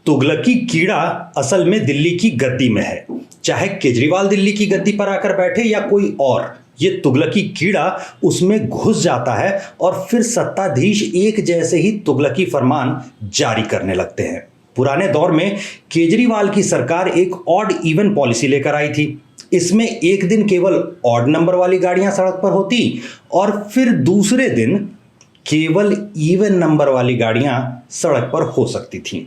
तुगलकी कीड़ा असल में दिल्ली की गद्दी में है। चाहे केजरीवाल दिल्ली की गद्दी पर आकर बैठे या कोई और, ये तुगलकी कीड़ा उसमें घुस जाता है और फिर सत्ताधीश एक जैसे ही तुगलकी फरमान जारी करने लगते हैं। पुराने दौर में केजरीवाल की सरकार एक ऑड इवन पॉलिसी लेकर आई थी। इसमें एक दिन केवल ऑड नंबर वाली गाड़ियां सड़क पर होती और फिर दूसरे दिन केवल इवन नंबर वाली गाड़ियां सड़क पर हो सकती थीं।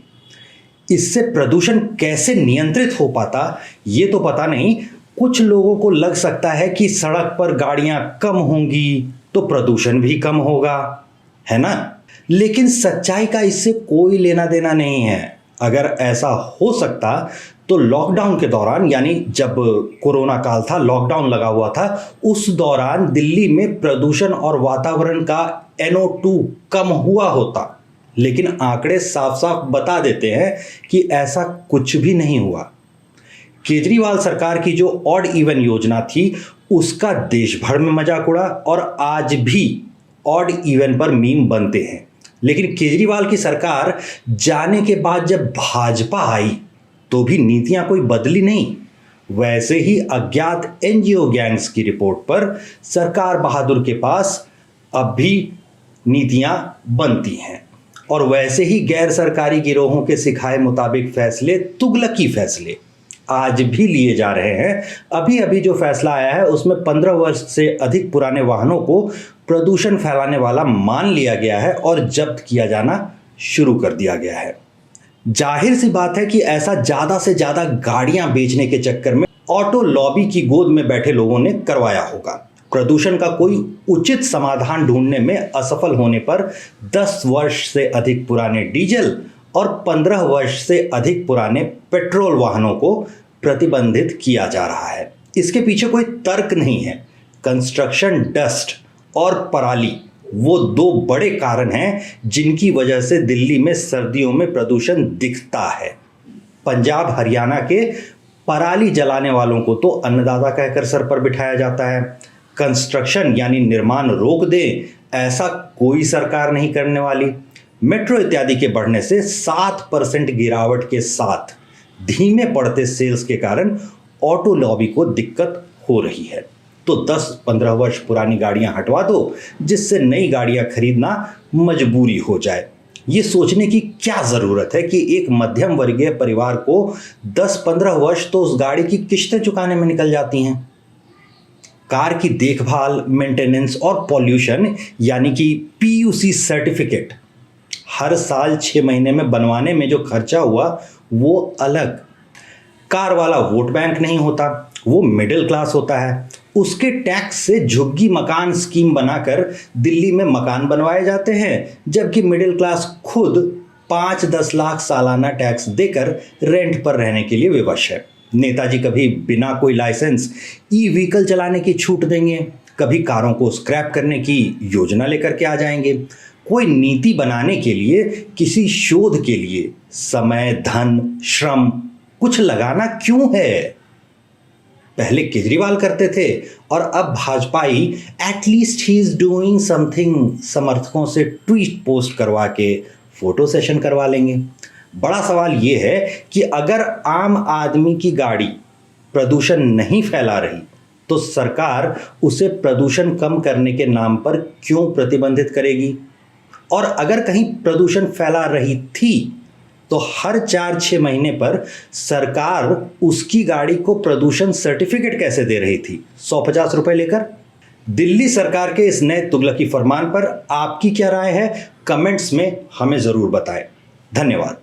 इससे प्रदूषण कैसे नियंत्रित हो पाता ये तो पता नहीं। कुछ लोगों को लग सकता है कि सड़क पर गाड़ियां कम होंगी तो प्रदूषण भी कम होगा, है ना? लेकिन सच्चाई का इससे कोई लेना देना नहीं है। अगर ऐसा हो सकता तो लॉकडाउन के दौरान, यानी जब कोरोना काल था, लॉकडाउन लगा हुआ था, उस दौरान दिल्ली में प्रदूषण और वातावरण का NO2 कम हुआ होता। लेकिन आंकड़े साफ साफ बता देते हैं कि ऐसा कुछ भी नहीं हुआ। केजरीवाल सरकार की जो ऑड इवन योजना थी उसका देश भर में मजाक उड़ा और आज भी ऑड इवन पर मीम बनते हैं। लेकिन केजरीवाल की सरकार जाने के बाद जब भाजपा आई तो भी नीतियां कोई बदली नहीं। वैसे ही अज्ञात NGO गैंग्स की रिपोर्ट पर सरकार बहादुर के पास अब भी नीतियां बनती हैं और वैसे ही गैर सरकारी गिरोहों के सिखाए मुताबिक फैसले, तुगलकी फैसले आज भी लिए जा रहे हैं। अभी अभी जो फैसला आया है उसमें 15 वर्ष से अधिक पुराने वाहनों को प्रदूषण फैलाने वाला मान लिया गया है और जब्त किया जाना शुरू कर दिया गया है। जाहिर सी बात है कि ऐसा ज्यादा से ज्यादा गाड़ियां बेचने के चक्कर में ऑटो लॉबी की गोद में बैठे लोगों ने करवाया होगा। प्रदूषण का कोई उचित समाधान ढूंढने में असफल होने पर 10 वर्ष से अधिक पुराने डीजल और 15 वर्ष से अधिक पुराने पेट्रोल वाहनों को प्रतिबंधित किया जा रहा है। इसके पीछे कोई तर्क नहीं है। कंस्ट्रक्शन डस्ट और पराली वो दो बड़े कारण हैं जिनकी वजह से दिल्ली में सर्दियों में प्रदूषण दिखता है। पंजाब हरियाणा के पराली जलाने वालों को तो अन्नदाता कहकर सर पर बिठाया जाता है। कंस्ट्रक्शन यानी निर्माण रोक दे, ऐसा कोई सरकार नहीं करने वाली। मेट्रो इत्यादि के बढ़ने से 7% गिरावट के साथ धीमे पड़ते सेल्स के कारण ऑटो लॉबी को दिक्कत हो रही है। तो 10-15 वर्ष पुरानी गाड़ियां हटवा दो जिससे नई गाड़ियां खरीदना मजबूरी हो जाए। ये सोचने की क्या जरूरत है कि एक मध्यम वर्गीय परिवार को 10-15 वर्ष तो उस गाड़ी की किस्तें चुकाने में निकल जाती हैं। कार की देखभाल, मेंटेनेंस और पॉल्यूशन यानी कि PUC सर्टिफिकेट हर साल 6 महीने में बनवाने में जो खर्चा हुआ वो अलग। कार वाला वोट बैंक नहीं होता, वो मिडिल क्लास होता है। उसके टैक्स से झुग्गी मकान स्कीम बनाकर दिल्ली में मकान बनवाए जाते हैं, जबकि मिडिल क्लास खुद 5-10 लाख सालाना टैक्स देकर रेंट पर रहने के लिए विवश है। नेताजी कभी बिना कोई लाइसेंस ई-व्हीकल चलाने की छूट देंगे, कभी कारों को स्क्रैप करने की योजना लेकर के आ जाएंगे। कोई नीति बनाने के लिए, किसी शोध के लिए समय, धन, श्रम कुछ लगाना क्यों है? पहले केजरीवाल करते थे और अब भाजपाई at least he is doing something समर्थकों से ट्वीट पोस्ट करवा के फोटो सेशन करवा लेंगे। बड़ा सवाल ये है कि अगर आम आदमी की गाड़ी प्रदूषण नहीं फैला रही तो सरकार उसे प्रदूषण कम करने के नाम पर क्यों प्रतिबंधित करेगी? और अगर कहीं प्रदूषण फैला रही थी तो हर 4-6 महीने पर सरकार उसकी गाड़ी को प्रदूषण सर्टिफिकेट कैसे दे रही थी? 150 रुपए लेकर। दिल्ली सरकार के इस नए तुगलकी फरमान पर आपकी क्या राय है? कमेंट्स में हमें जरूर बताएं। धन्यवाद।